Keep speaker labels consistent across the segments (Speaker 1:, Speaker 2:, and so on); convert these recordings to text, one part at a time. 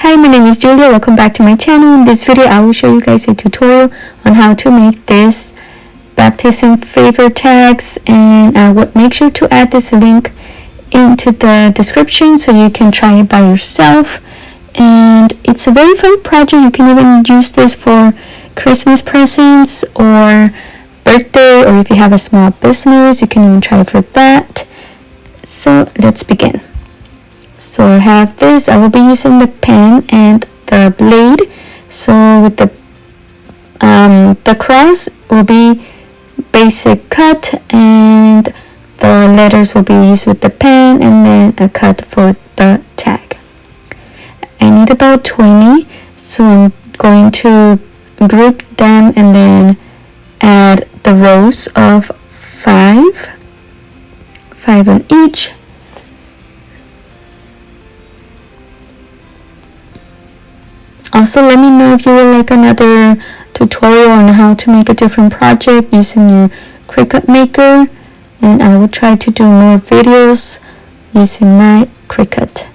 Speaker 1: Hi, my name is Julia. Welcome back to my channel. In this video, I will show you guys a tutorial on how to make this baptism favor tags, and I will make sure to add this link into the description so you can try it by yourself. And it's a very fun project. You can even use this for Christmas presents or birthday, or if you have a small business, you can even try it for that. So let's begin. So I have this. I will be using the pen and the blade. So with the cross will be basic cut, and the letters will be used with the pen, and then a cut for the tag. I need about 20, so I'm going to group them and then add the rows of 5 on each. Also, let me know if you would like another tutorial on how to make a different project using your Cricut maker, and I will try to do more videos using my Cricut.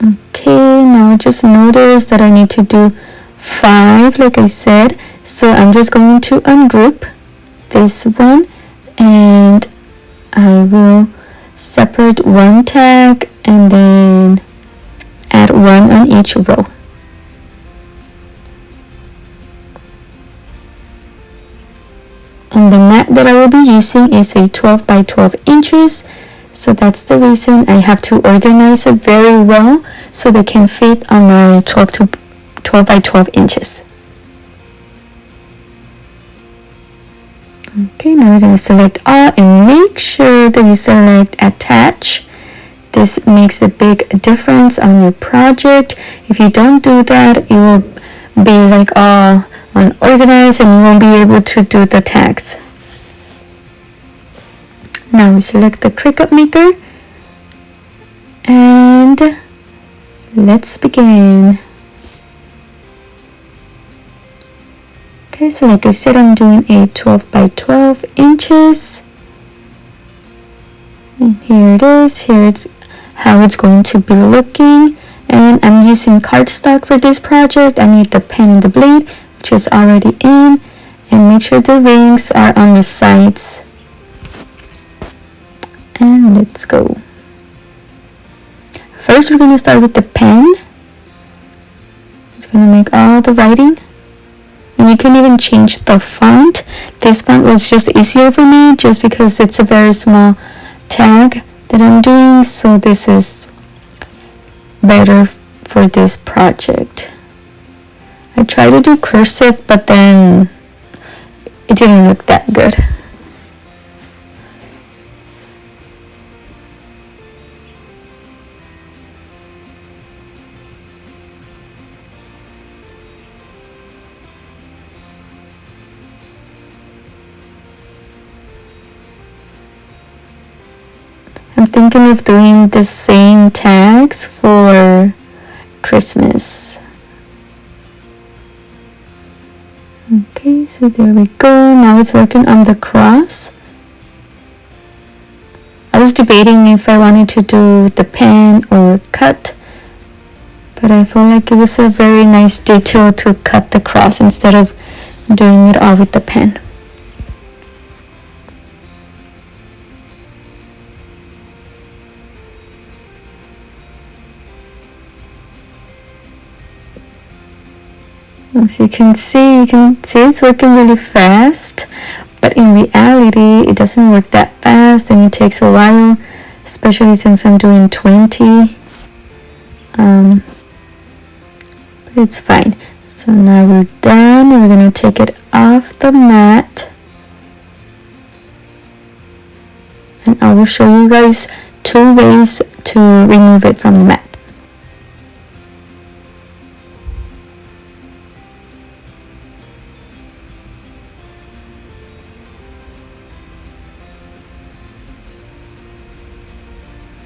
Speaker 1: Okay, now I just noticed that I need to do 5 like I said, so I'm just going to ungroup this one, and I will separate one tag and then add one on each row. And the mat that I will be using is a 12 by 12 inches, so that's the reason I have to organize it very well so they can fit on my 12 by 12 inches. Okay, now we're going to select all and make sure that you select attach. This makes a big difference on your project. If you don't do that, it will be like all unorganized and you won't be able to do the tags. Now we select the Cricut maker and let's begin. Okay, so like I said, I'm doing a 12 by 12 inches. And here it is. Here it's how it's going to be looking. And I'm using cardstock for this project. I need the pen and the blade, which is already in. And make sure the rings are on the sides. And let's go. First, we're going to start with the pen. It's going to make all the writing. And you can even change the font. This font was just easier for me just because it's a very small tag that I'm doing, so this is better for this project. I tried to do cursive, but then it didn't look that good. I'm thinking of doing the same tags for Christmas. Okay, so there we go. Now it's working on the cross. I was debating if I wanted to do the pen or cut, but I felt like it was a very nice detail to cut the cross instead of doing it all with the pen. As you can see it's working really fast, but in reality it doesn't work that fast and it takes a while, especially since I'm doing 20. But it's fine. So now we're done and we're going to take it off the mat, and I will show you guys 2 ways to remove it from the mat.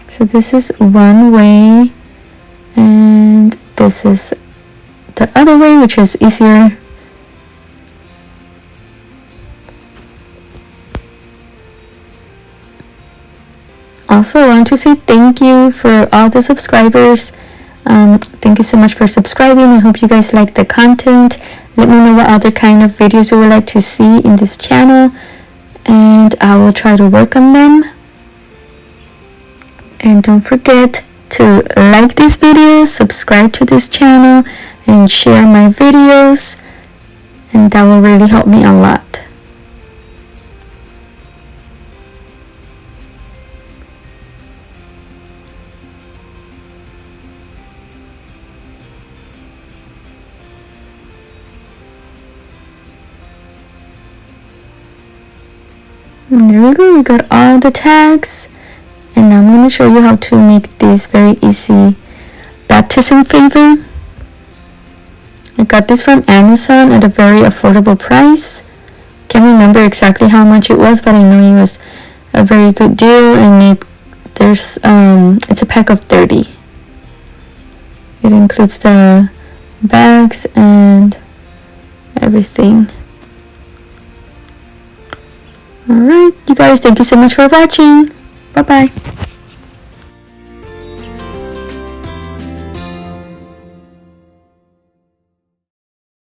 Speaker 1: So this is one way, and this is the other way, which is easier. Also, I want to say thank you for all the subscribers. Thank you so much for subscribing. I hope you guys like the content. Let me know what other kind of videos you would like to see in this channel, and I will try to work on them. And don't forget to like this video, subscribe to this channel, and share my videos, and that will really help me a lot. And there we go, we got all the tags, and now I'm going to show you how to make this very easy baptism favor. I got this from Amazon at a very affordable price. Can't remember exactly how much it was, but I know it was a very good deal, and it's a pack of 30. It includes the bags and everything. Alright, you guys, thank you so much for watching. Bye bye.